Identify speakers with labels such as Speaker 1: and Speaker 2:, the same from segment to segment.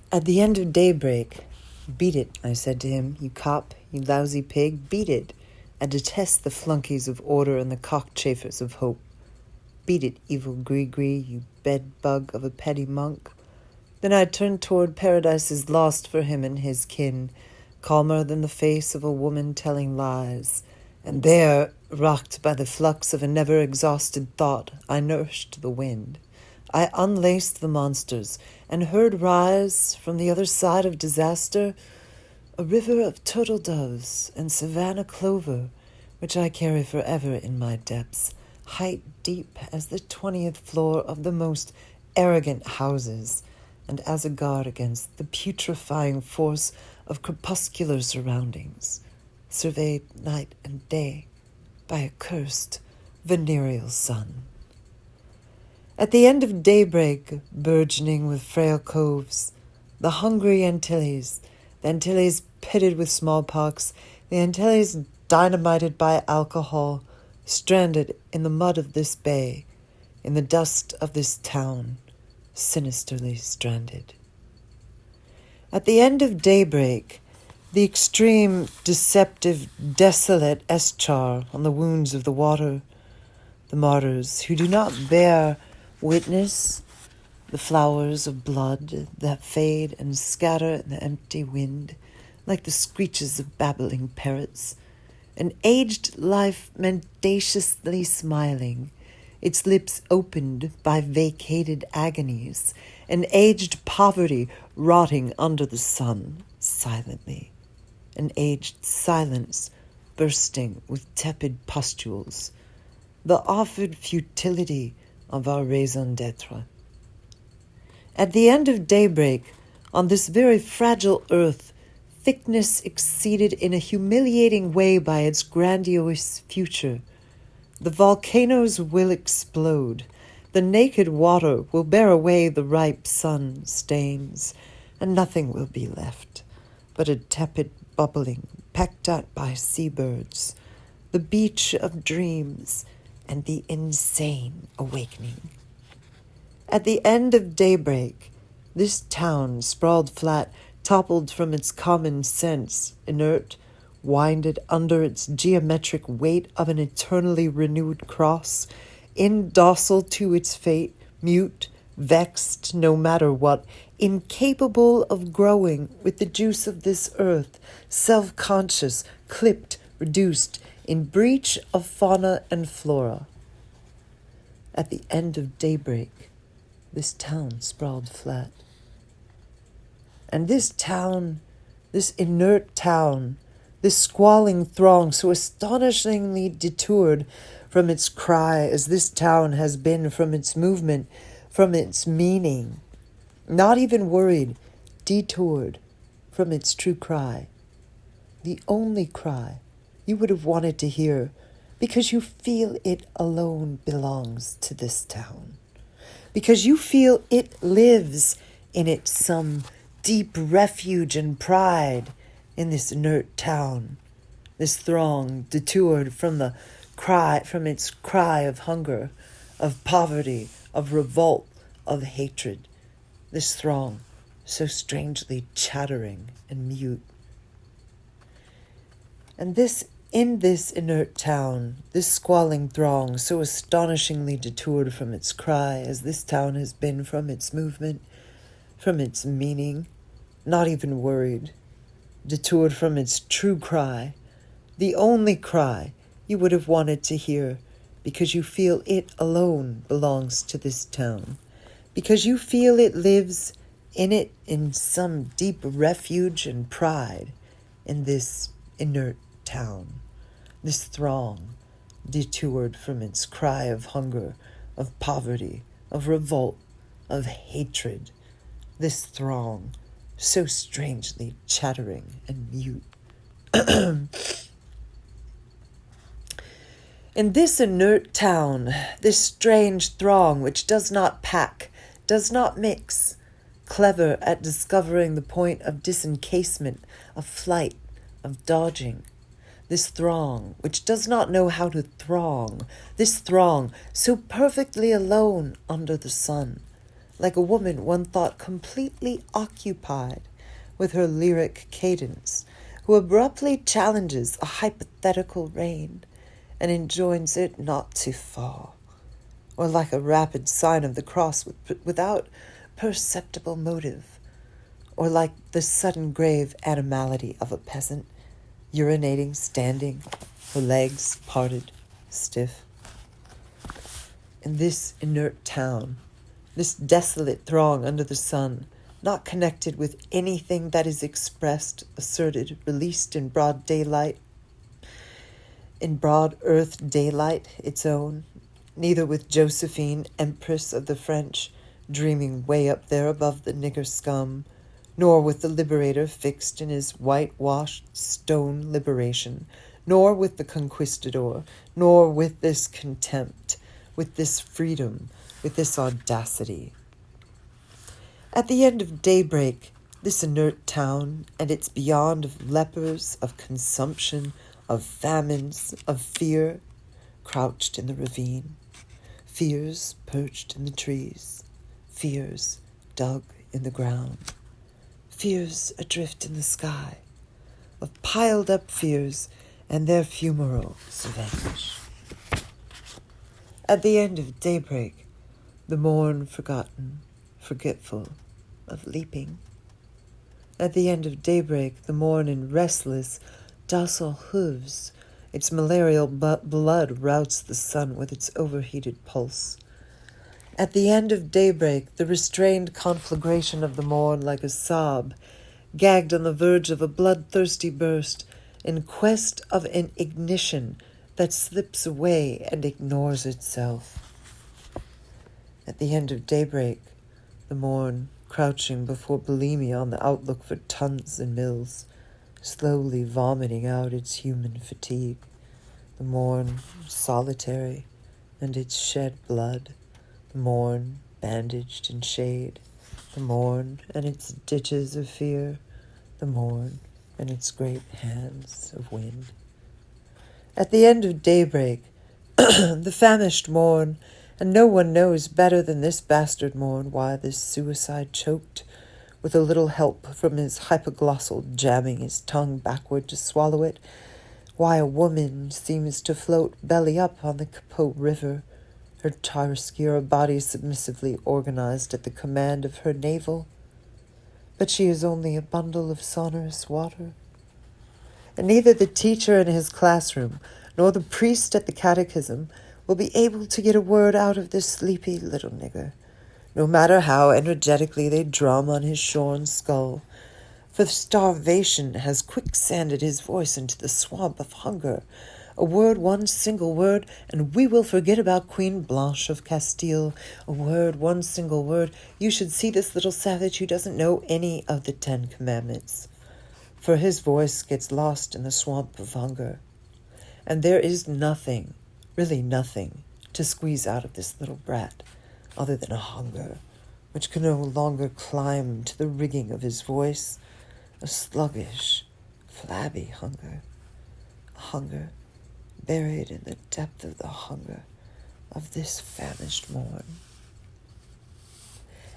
Speaker 1: At the end of daybreak, beat it, I said to him, you cop, you lousy pig, beat it. I detest the flunkies of order and the cockchafers of hope. Beat it, evil gree-gree, you bed-bug of a petty monk. Then I turned toward paradises lost for him and his kin, calmer than the face of a woman telling lies. And there, rocked by the flux of a never-exhausted thought, I nursed the wind. I unlaced the monsters, and heard rise, from the other side of disaster, a river of turtle doves and savannah clover, which I carry forever in my depths, height deep as the 20th floor of the most arrogant houses, and as a guard against the putrefying force of crepuscular surroundings, surveyed night and day by a cursed venereal sun. At the end of daybreak, burgeoning with frail coves, the hungry Antilles, the Antilles pitted with smallpox, the Antilles dynamited by alcohol, stranded in the mud of this bay, in the dust of this town, sinisterly stranded. At the end of daybreak, the extreme, deceptive, desolate eschar on the wounds of the water, the martyrs who do not bear witness, the flowers of blood that fade and scatter in the empty wind like the screeches of babbling parrots, an aged life mendaciously smiling, its lips opened by vacated agonies, an aged poverty rotting under the sun silently, an aged silence bursting with tepid pustules, the offered futility of our raison d'etre. At the end of daybreak, on this very fragile earth, thickness exceeded in a humiliating way by its grandiose future. The volcanoes will explode. The naked water will bear away the ripe sun stains, and nothing will be left but a tepid bubbling pecked at by seabirds, the beach of dreams, and the insane awakening. At the end of daybreak, this town, sprawled flat, toppled from its common sense, inert, winded under its geometric weight of an eternally renewed cross, indocile to its fate, mute, vexed no matter what, incapable of growing with the juice of this earth, self-conscious, clipped, reduced, in breach of fauna and flora. At the end of daybreak, this town sprawled flat. And this town, this inert town, this squalling throng so astonishingly detoured from its cry as this town has been from its movement, from its meaning, not even worried, detoured from its true cry, the only cry you would have wanted to hear, because you feel it alone belongs to this town, because you feel it lives in it some deep refuge and pride in this inert town, this throng detoured from its cry of hunger, of poverty, of revolt, of hatred, this throng so strangely chattering and mute. And in this inert town, this squalling throng, so astonishingly detoured from its cry as this town has been from its movement, from its meaning, not even worried, detoured from its true cry, the only cry you would have wanted to hear, because you feel it alone belongs to this town, because you feel it lives in it in some deep refuge and pride in this inert town, this throng detoured from its cry of hunger, of poverty, of revolt, of hatred, this throng so strangely chattering and mute. In this inert town, this strange throng which does not pack, does not mix, clever at discovering the point of disencasement, of flight, of dodging, this throng which does not know how to throng, this throng so perfectly alone under the sun, like a woman one thought completely occupied with her lyric cadence, who abruptly challenges a hypothetical rain and enjoins it not to fall, or like a rapid sign of the cross without perceptible motive, or like the sudden grave animality of a peasant, urinating standing, her legs parted, stiff. In this inert town, this desolate throng under the sun, not connected with anything that is expressed, asserted, released in broad daylight, in broad earth daylight its own, neither with Josephine, Empress of the French, dreaming way up there above the nigger scum, nor with the liberator fixed in his whitewashed stone liberation, nor with the conquistador, nor with this contempt, with this freedom, with this audacity. At the end of daybreak, this inert town and its beyond of lepers, of consumption, of famines, of fear, crouched in the ravine, fears perched in the trees, fears dug in the ground, fears adrift in the sky, of piled up fears and their fumaroles vanish. At the end of daybreak, the morn forgotten, forgetful of leaping. At the end of daybreak, the morn in restless, docile hooves, its malarial blood routs the sun with its overheated pulse. At the end of daybreak, the restrained conflagration of the morn like a sob, gagged on the verge of a bloodthirsty burst, in quest of an ignition that slips away and ignores itself. At the end of daybreak, the morn, crouching before bulimia on the outlook for tons and mills, slowly vomiting out its human fatigue. The morn, solitary, and its shed blood. The morn, bandaged in shade. The morn, and its ditches of fear. The morn, and its great hands of wind. At the end of daybreak, the famished morn, and no one knows better than this bastard morn why this suicide choked, with a little help from his hypoglossal jamming his tongue backward to swallow it, why a woman seems to float belly up on the Capote River, her chiaroscura body submissively organized at the command of her navel. But she is only a bundle of sonorous water. And neither the teacher in his classroom nor the priest at the catechism will be able to get a word out of this sleepy little nigger, no matter how energetically they drum on his shorn skull, for starvation has quicksanded his voice into the swamp of hunger. A word, one single word, and we will forget about Queen Blanche of Castile. A word, one single word. You should see this little savage who doesn't know any of the 10 Commandments, for his voice gets lost in the swamp of hunger. And there is nothing, really nothing, to squeeze out of this little brat, other than a hunger, which can no longer climb to the rigging of his voice, a sluggish, flabby hunger, a hunger buried in the depth of the hunger of this famished morn.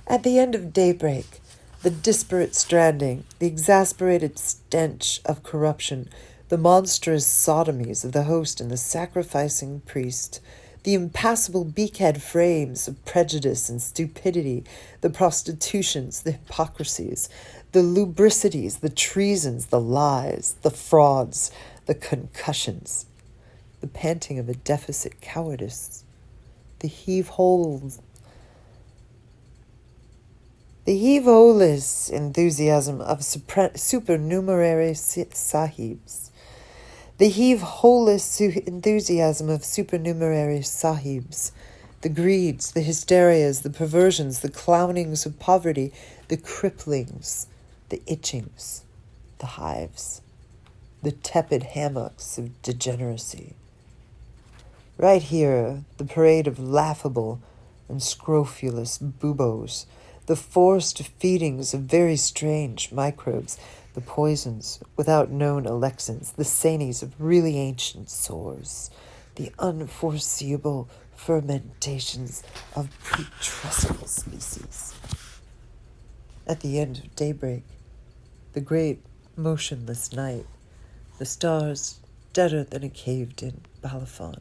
Speaker 1: At the end of daybreak, the disparate stranding, the exasperated stench of corruption, the monstrous sodomies of the host and the sacrificing priest, the impassable beakhead frames of prejudice and stupidity, the prostitutions, the hypocrisies, the lubricities, the treasons, the lies, the frauds, the concussions, the panting of a deficit cowardice, the heave-holes, the heave-holeless enthusiasm of supernumerary sahibs, the heave-holeless enthusiasm of supernumerary sahibs, the greeds, the hysterias, the perversions, the clownings of poverty, the cripplings, the itchings, the hives, the tepid hammocks of degeneracy. Right here, the parade of laughable and scrofulous buboes, the forced feedings of very strange microbes, the poisons without known alexins, the sanies of really ancient sores, the unforeseeable fermentations of putrescible species. At the end of daybreak, the great motionless night, the stars deader than a caved-in balafon.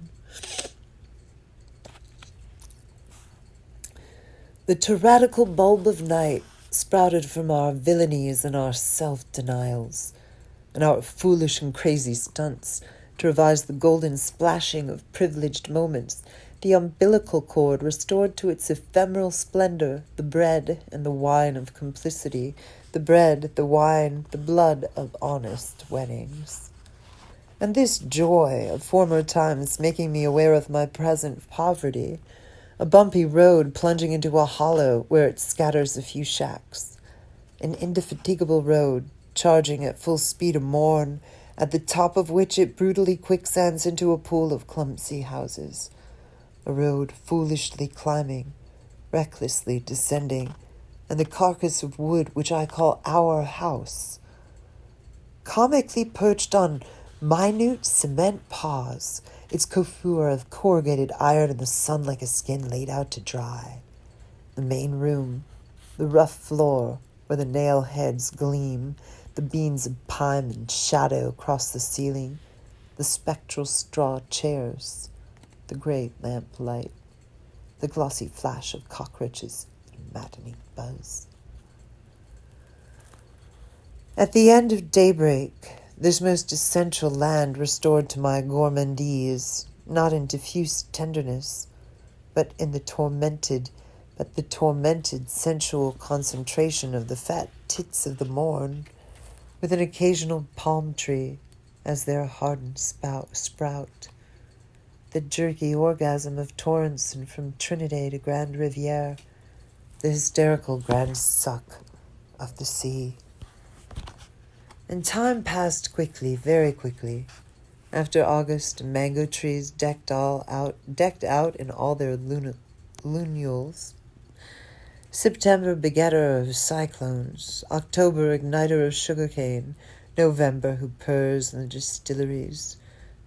Speaker 1: The tyrannical bulb of night sprouted from our villainies and our self-denials, and our foolish and crazy stunts to revise the golden splashing of privileged moments, the umbilical cord restored to its ephemeral splendor, the bread and the wine of complicity, the bread, the wine, the blood of honest weddings. And this joy of former times making me aware of my present poverty, a bumpy road plunging into a hollow where it scatters a few shacks, an indefatigable road charging at full speed a morn, at the top of which it brutally quicksands into a pool of clumsy houses, a road foolishly climbing, recklessly descending, and the carcass of wood which I call our house, comically perched on minute cement paws, its coiffure of corrugated iron in the sun like a skin laid out to dry. The main room, the rough floor where the nail heads gleam, the beams of pine and shadow across the ceiling, the spectral straw chairs, the great lamp light, the glossy flash of cockroaches and maddening buzz. At the end of daybreak, this most essential land restored to my gourmandise, not in diffuse tenderness, but the tormented sensual concentration of the fat tits of the morn, with an occasional palm tree as their hardened sprout, the jerky orgasm of torrents and from Trinidad to Grand Riviere, the hysterical grand suck of the sea. And time passed quickly, very quickly. After August, mango trees decked out in all their lunules. September, begetter of cyclones. October, igniter of sugarcane. November, who purrs in the distilleries.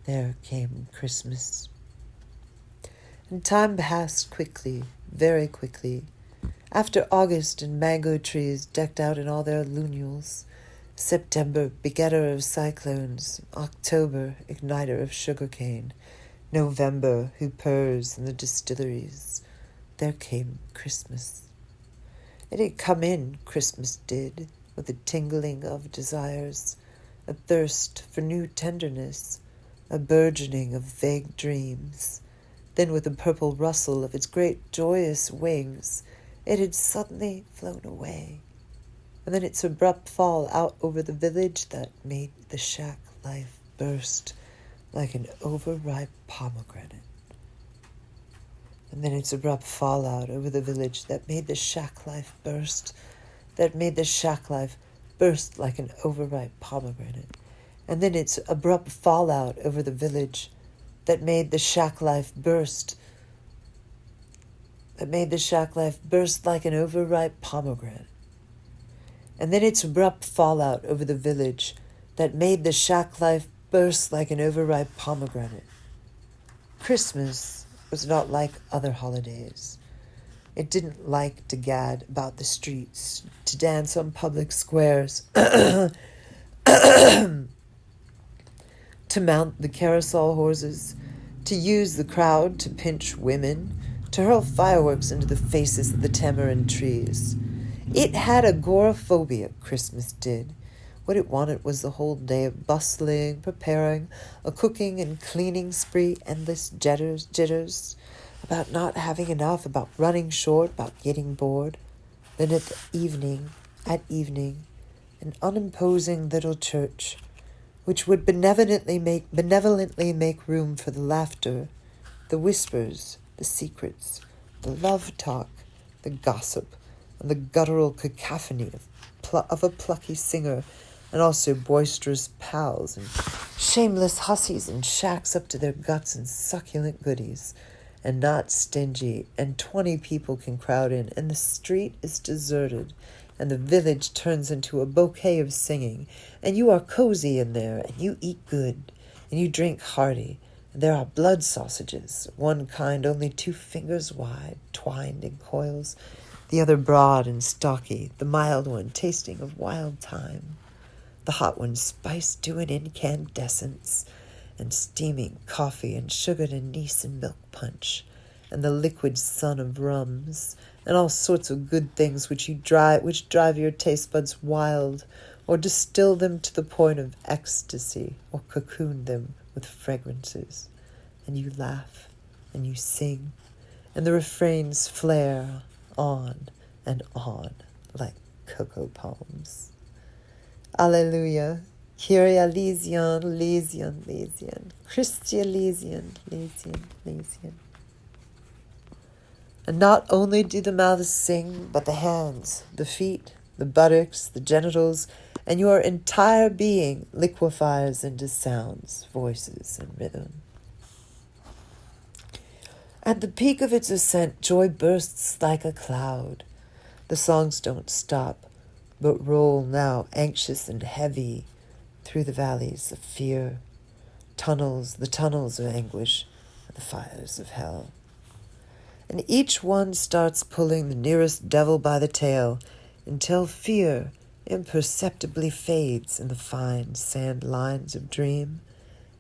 Speaker 1: There came Christmas. And time passed quickly, very quickly. After August and mango trees decked out in all their lunules. September, begetter of cyclones. October, igniter of sugarcane. November, who purrs in the distilleries. There came Christmas. It had come in, Christmas did, with a tingling of desires, a thirst for new tenderness, a burgeoning of vague dreams. Then with a purple rustle of its great joyous wings, it had suddenly flown away. And then its abrupt fall out over the village that made the shack life burst like an overripe pomegranate. And then its abrupt fallout over the village that made the shack life burst like an overripe pomegranate. And then its abrupt fallout over the village that made the shack life burst like an overripe pomegranate. And then its abrupt fallout over the village that made the shack life burst like an overripe pomegranate. Christmas was not like other holidays. It didn't like to gad about the streets, to dance on public squares, to mount the carousel horses, to use the crowd to pinch women, to hurl fireworks into the faces of the tamarind trees. It had agoraphobia, Christmas did. What it wanted was the whole day of bustling, preparing, a cooking and cleaning spree, endless jitters, about not having enough, about running short, about getting bored. Then at evening, an unimposing little church, which would benevolently make room for the laughter, the whispers, the secrets, the love talk, the gossip, and the guttural cacophony of a plucky singer, and also boisterous pals and shameless hussies in shacks up to their guts and succulent goodies, and not stingy, and 20 people can crowd in, and the street is deserted, and the village turns into a bouquet of singing, and you are cozy in there, and you eat good, and you drink hearty, There are blood sausages, one kind only 2 fingers wide, twined in coils, the other broad and stocky, the mild one tasting of wild thyme, the hot one spiced to an incandescence, and steaming coffee and sugared anise and milk punch, and the liquid sun of rums, and all sorts of good things which drive your taste buds wild, or distill them to the point of ecstasy, or cocoon them with fragrances. And you laugh, and you sing, and the refrains flare on and on like cocoa palms. Alleluia. Kyrie eleison, eleison, eleison. Christi eleison, eleison, eleison. And not only do the mouths sing, but the hands, the feet, the buttocks, the genitals, and your entire being liquefies into sounds, voices, and rhythm. At the peak of its ascent, joy bursts like a cloud. The songs don't stop, but roll now anxious and heavy through the valleys of fear, the tunnels of anguish, and the fires of hell. And each one starts pulling the nearest devil by the tail until fear imperceptibly fades in the fine sand lines of dream,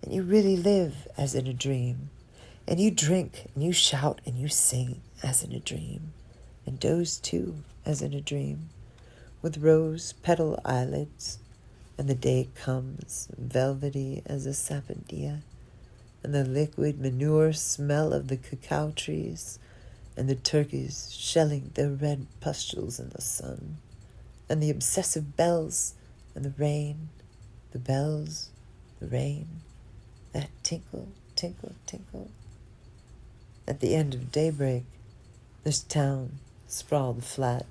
Speaker 1: and you really live as in a dream, and you drink and you shout and you sing as in a dream, and doze too as in a dream, with rose petal eyelids, and the day comes velvety as a sapodilla, and the liquid manure smell of the cacao trees, and the turkeys shelling their red pustules in the sun, and the obsessive bells, and the rain, the bells, the rain, that tinkle, tinkle, tinkle. At the end of daybreak, this town sprawled flat.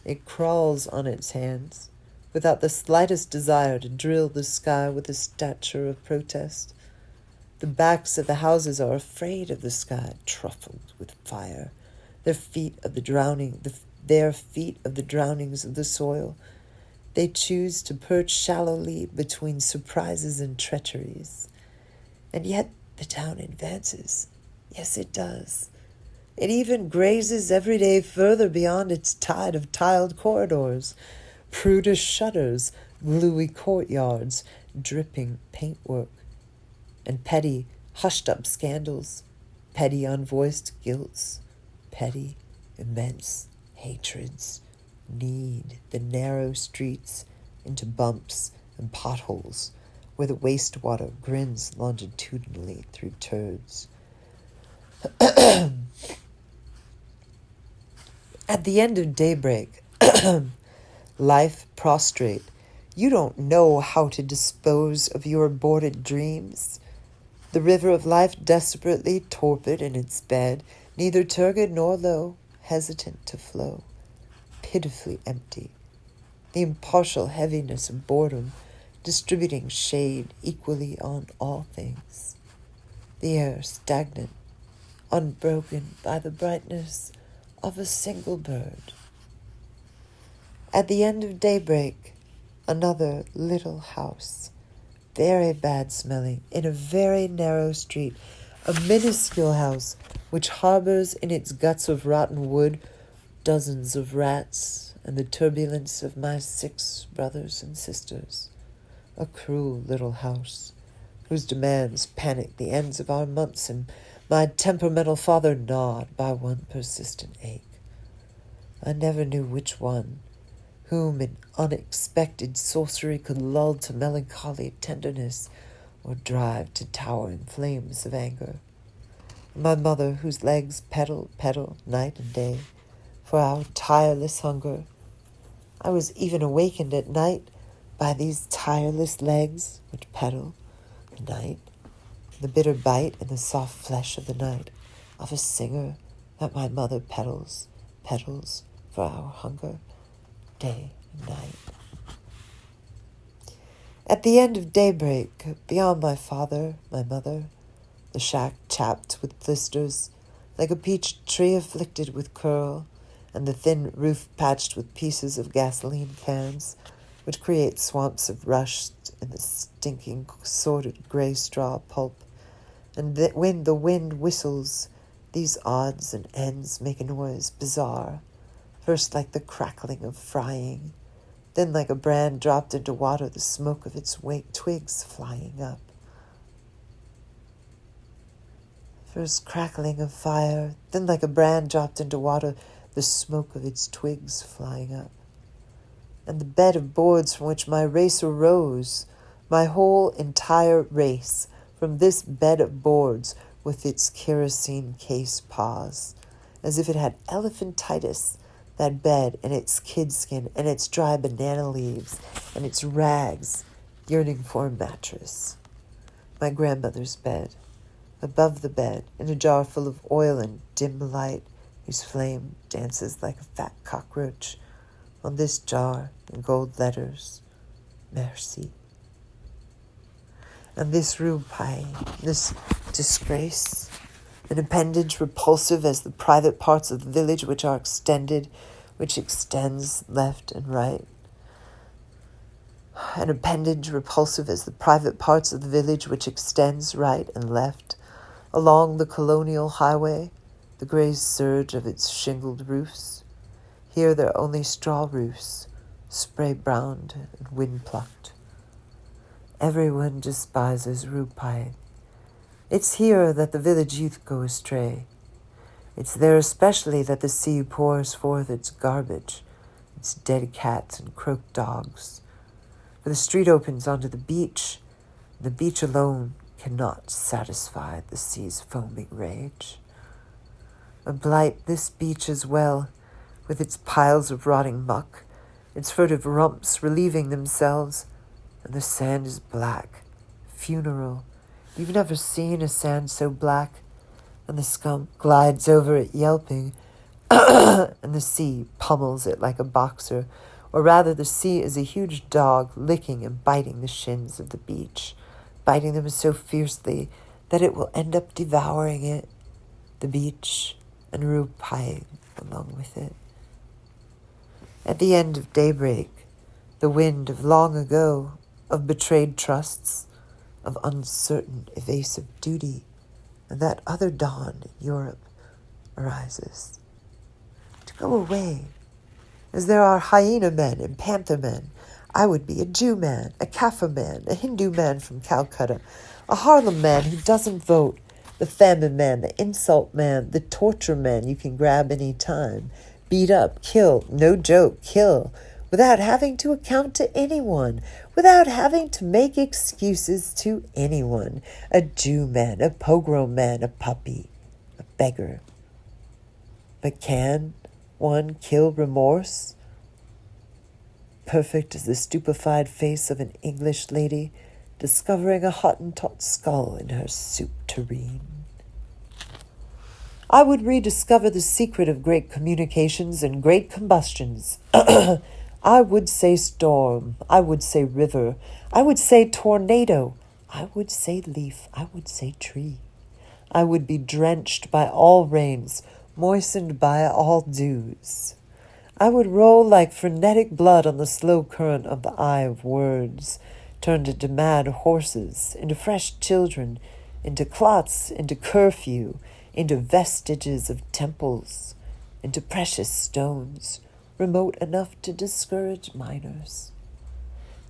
Speaker 1: It crawls on its hands, without the slightest desire to drill the sky with a stature of protest. The backs of the houses are afraid of the sky, truffled with fire, their feet of the drownings of the soil. They choose to perch shallowly between surprises and treacheries. And yet the town advances. Yes, it does. It even grazes every day further beyond its tide of tiled corridors, prudish shutters, gluey courtyards, dripping paintwork, and petty, hushed-up scandals, petty unvoiced guilts, petty, immense hatreds knead the narrow streets into bumps and potholes where the wastewater grins longitudinally through turds. At the end of daybreak, life prostrate, you don't know how to dispose of your aborted dreams. The river of life desperately torpid in its bed, neither turgid nor low, hesitant to flow, pitifully empty. The impartial heaviness of boredom, distributing shade equally on all things. The air stagnant, unbroken by the brightness of a single bird. At the end of daybreak, another little house, very bad smelling, in a very narrow street, a minuscule house which harbors in its guts of rotten wood dozens of rats and the turbulence of my 6 brothers and sisters. A cruel little house, whose demands panic the ends of our months, and my temperamental father gnawed by one persistent ache. I never knew which one, whom an unexpected sorcery could lull to melancholy tenderness or drive to towering flames of anger. My mother, whose legs pedal night and day for our tireless hunger. I was even awakened at night by these tireless legs which pedal the night, the bitter bite in the soft flesh of the night of a singer that my mother pedals for our hunger, day and night. At the end of daybreak, beyond my father, my mother, the shack chapped with blisters, like a peach tree afflicted with curl, and the thin roof patched with pieces of gasoline cans, which create swamps of rust in the stinking, sordid gray straw pulp, And when the wind whistles, these odds and ends make a noise bizarre, first like the crackling of frying, then like a brand dropped into water, the smoke of its twigs flying up. First crackling of fire, then like a brand dropped into water, the smoke of its twigs flying up. And the bed of boards from which my race arose, my whole entire race, from this bed of boards with its kerosene case paws, as if it had elephantitis, that bed and its kid skin and its dry banana leaves and its rags yearning for a mattress. My grandmother's bed, above the bed, in a jar full of oil and dim light, whose flame dances like a fat cockroach. On this jar, in gold letters, Merci. And this rue pie, this disgrace, an appendage repulsive as the private parts of the village which are extended, which extends left and right. An appendage repulsive as the private parts of the village which extends right and left, along the colonial highway, the grey surge of its shingled roofs. Here they're only straw roofs, spray-browned and wind-plucked. Everyone despises Rue Pie. It's here that the village youth go astray. It's there especially that the sea pours forth its garbage, its dead cats and croaked dogs. For the street opens onto the beach. The beach alone cannot satisfy the sea's foaming rage. A blight this beach as well, with its piles of rotting muck, its furtive rumps relieving themselves, and the sand is black, funeral. You've never seen a sand so black, and the skunk glides over it yelping, and the sea pummels it like a boxer, or rather the sea is a huge dog licking and biting the shins of the beach, biting them so fiercely that it will end up devouring it, the beach, and Rue Pie along with it. At the end of daybreak, the wind of long ago, of betrayed trusts, of uncertain evasive duty, and that other dawn in Europe arises. To go away, as there are hyena men and panther men, I would be a Jew man, a Kafir man, a Hindu man from Calcutta, a Harlem man who doesn't vote, the famine man, the insult man, the torture man you can grab any time, beat up, kill, no joke, kill, without having to account to anyone, without having to make excuses to anyone. A Jew man, a pogrom man, a puppy, a beggar. But can one kill remorse? Perfect as the stupefied face of an English lady discovering a Hottentot skull in her soup tureen. I would rediscover the secret of great communications and great combustions. I would say storm. I would say river. I would say tornado. I would say leaf. I would say tree. I would be drenched by all rains, moistened by all dews. I would roll like frenetic blood on the slow current of the eye of words, turned into mad horses, into fresh children, into clots, into curfew, into vestiges of temples, into precious stones, remote enough to discourage miners.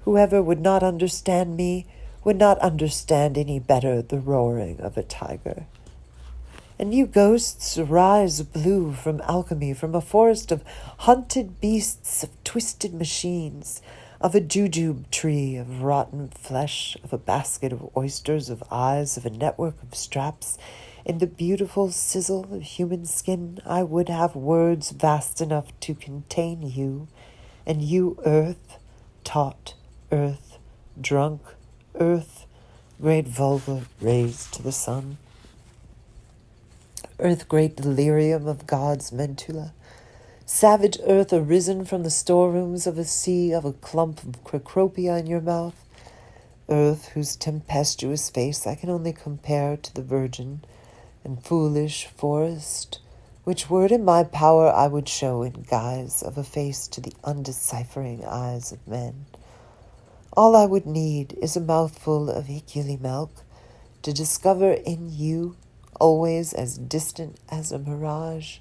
Speaker 1: Whoever would not understand me would not understand any better the roaring of a tiger. And you ghosts rise blue from alchemy, from a forest of hunted beasts, of twisted machines, of a jujube tree, of rotten flesh, of a basket of oysters, of eyes, of a network of straps. In the beautiful sizzle of human skin, I would have words vast enough to contain you, and you, earth, taut, earth, drunk, earth, great vulva raised to the sun. Earth, great delirium of God's mentula. Savage earth arisen from the storerooms of a sea, of a clump of cecropia in your mouth. Earth, whose tempestuous face I can only compare to the virgin and foolish forest, which word in my power I would show in guise of a face to the undeciphering eyes of men. All I would need is a mouthful of hickory milk, to discover in you, always as distant as a mirage,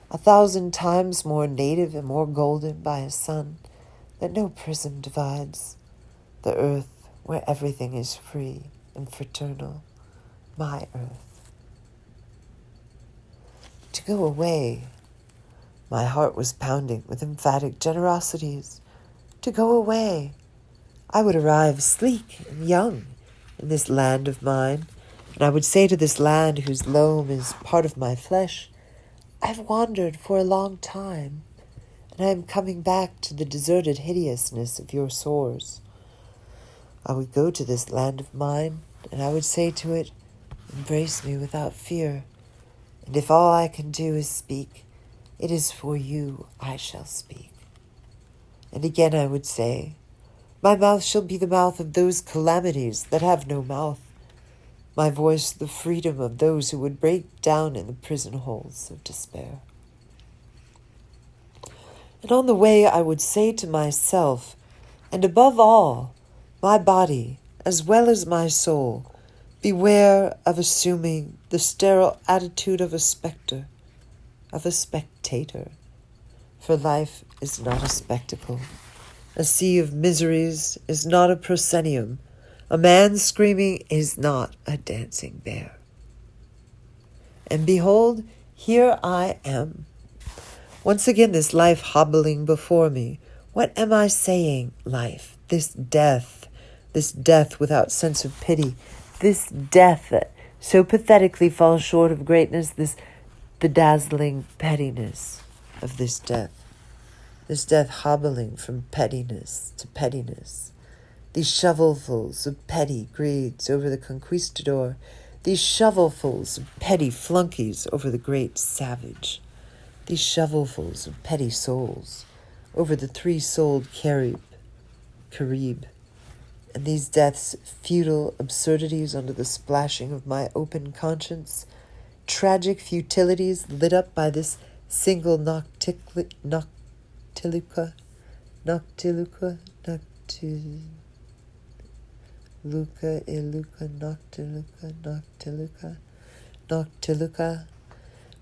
Speaker 1: 1,000 times more native and more golden by a sun that no prism divides, the earth where everything is free and fraternal, my earth. To go away, my heart was pounding with emphatic generosities. To go away, I would arrive sleek and young in this land of mine, and I would say to this land whose loam is part of my flesh, I've wandered for a long time, and I am coming back to the deserted hideousness of your sores. I would go to this land of mine, and I would say to it, embrace me without fear, and if all I can do is speak, it is for you I shall speak. And again I would say, my mouth shall be the mouth of those calamities that have no mouth, my voice the freedom of those who would break down in the prison holes of despair. And on the way I would say to myself, and above all, my body, as well as my soul, beware of assuming the sterile attitude of a specter, of a spectator, for life is not a spectacle. A sea of miseries is not a proscenium. A man screaming is not a dancing bear. And behold, here I am. Once again this life hobbling before me. What am I saying, life? This death without sense of pity, this death that so pathetically falls short of greatness, the dazzling pettiness of this death hobbling from pettiness to pettiness, these shovelfuls of petty greeds over the conquistador, these shovelfuls of petty flunkies over the great savage, these shovelfuls of petty souls over the three-souled Carib, and these death's futile absurdities under the splashing of my open conscience, tragic futilities lit up by this single noctiluca,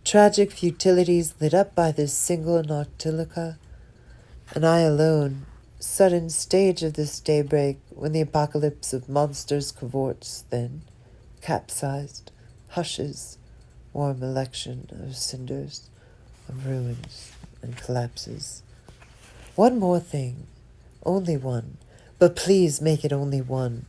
Speaker 1: tragic futilities lit up by this single noctiluca, and I alone, sudden stage of this daybreak, when the apocalypse of monsters cavorts, then, capsized, hushes, warm election of cinders, of ruins and collapses. One more thing, only one, but please make it only one.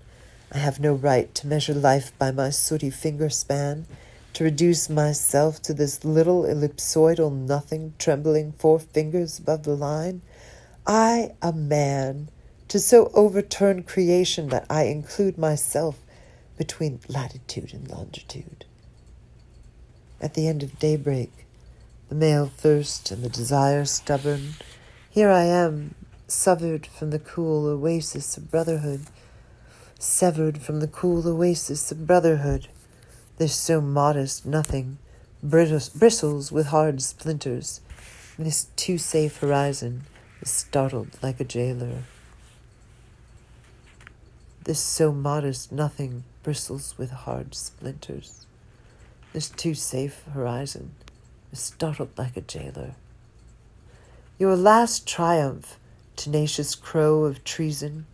Speaker 1: I have no right to measure life by my sooty finger span, to reduce myself to this little ellipsoidal nothing trembling 4 fingers above the line. I, a man, to so overturn creation that I include myself between latitude and longitude. At the end of daybreak, the male thirst and the desire stubborn, here I am, severed from the cool oasis of brotherhood, this so modest nothing bristles with hard splinters, and this too safe horizon is startled like a jailer. This so modest nothing bristles with hard splinters. This too safe horizon is startled like a jailer. Your last triumph, tenacious crow of treason.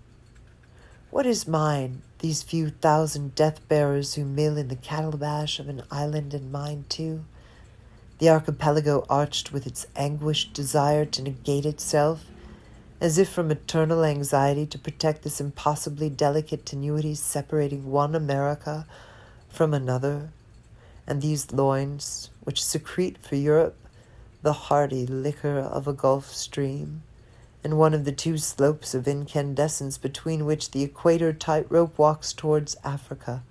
Speaker 1: What is mine, these few thousand death-bearers who mill in the calabash of an island and mine too? The archipelago arched with its anguished desire to negate itself, as if from eternal anxiety to protect this impossibly delicate tenuity separating one America from another, and these loins, which secrete for Europe the hardy liquor of a Gulf stream, and one of the 2 slopes of incandescence between which the equator tightrope walks towards Africa,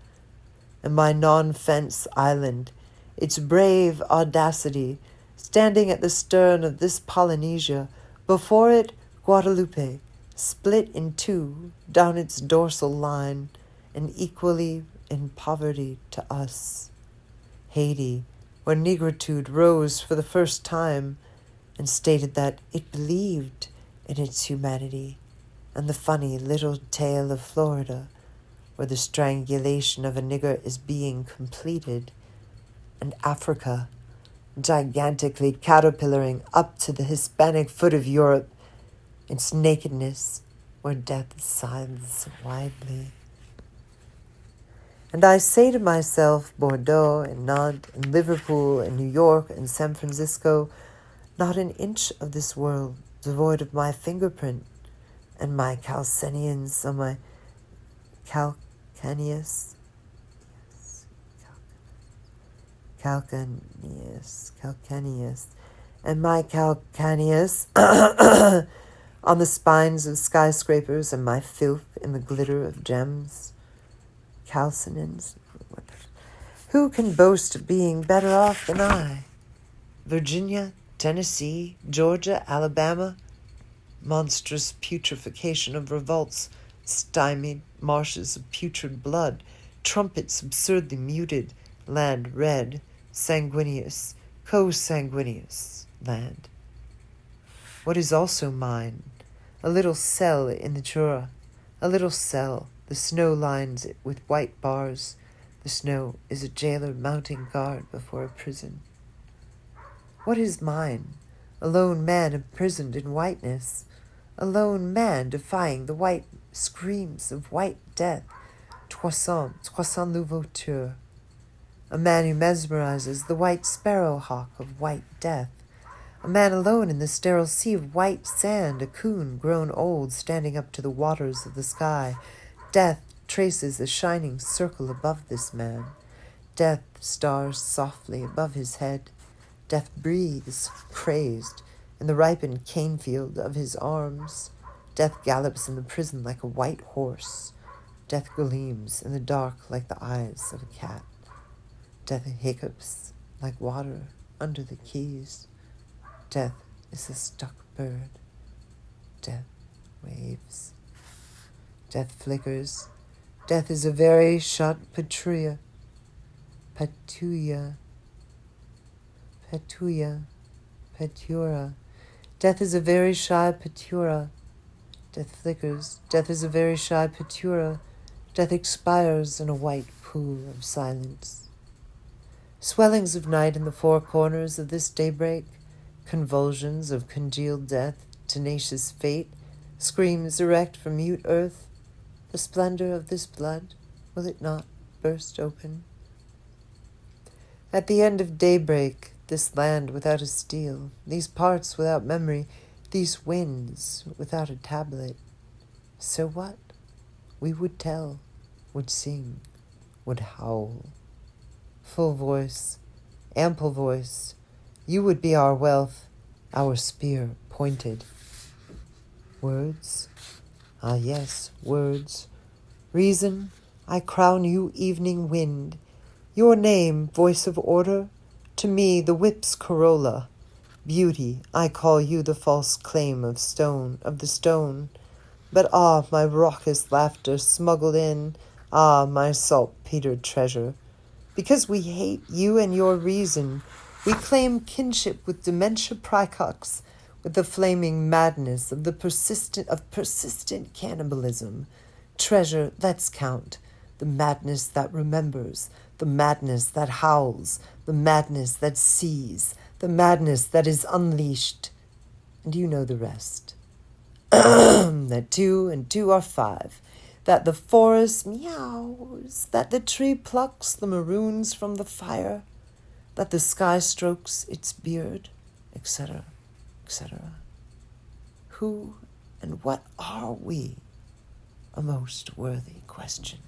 Speaker 1: and my non-fence island, its brave audacity, standing at the stern of this Polynesia, before it Guadeloupe, split in 2 down its dorsal line, and equally in poverty to us. Haiti, where negritude rose for the first time, and stated that it believed in its humanity, and the funny little tale of Florida, where the strangulation of a nigger is being completed, and Africa, gigantically caterpillaring up to the Hispanic foot of Europe, its nakedness, where death scythes widely. And I say to myself, Bordeaux and Nantes and Liverpool and New York and San Francisco, not an inch of this world devoid of my fingerprint and my calcenians on my calcaneus, and my calcaneus on the spines of skyscrapers and my filth in the glitter of gems. Calcinins. Who can boast of being better off than I? Virginia, Tennessee, Georgia, Alabama, monstrous putrefaction of revolts, stymied marshes of putrid blood, trumpets absurdly muted, land red, sanguineous, co-sanguineous land. What is also mine? A little cell in the Jura, a little cell. The snow lines it with white bars. The snow is a jailer mounting guard before a prison. What is mine? A lone man imprisoned in whiteness. A lone man defying the white screams of white death. Trois cents louvertures. A man who mesmerizes the white sparrowhawk of white death. A man alone in the sterile sea of white sand, a coon grown old standing up to the waters of the sky. Death traces a shining circle above this man. Death stars softly above his head. Death breathes, crazed, in the ripened cane field of his arms. Death gallops in the prison like a white horse. Death gleams in the dark like the eyes of a cat. Death hiccups like water under the keys. Death is a stuck bird. Death waves. Death flickers. Death is a very shot Peturia. Death is a very shy Petura. Death flickers. Death is a very shy Petura. Death expires in a white pool of silence. Swellings of night in the four corners of this daybreak, convulsions of congealed death, tenacious fate, screams erect from mute earth. The splendor of this blood, will it not burst open? At the end of daybreak, this land without a steel, these parts without memory, these winds without a tablet. So what? We would tell, would sing, would howl. Full voice, ample voice, you would be our wealth, our spear pointed. Words? Ah yes, words. Reason, I crown you evening wind. Your name, voice of order, to me the whip's corolla. Beauty, I call you the false claim of the stone. But ah, my raucous laughter smuggled in, ah, my saltpetered treasure. Because we hate you and your reason, we claim kinship with dementia praecox, with the flaming madness of persistent cannibalism. Treasure, let's count. The madness that remembers, the madness that howls, the madness that sees, the madness that is unleashed. And you know the rest. That 2 and 2 are 5. That the forest meows, that the tree plucks the maroons from the fire, that the sky strokes its beard, etc., etc. Who and what are we? A most worthy question.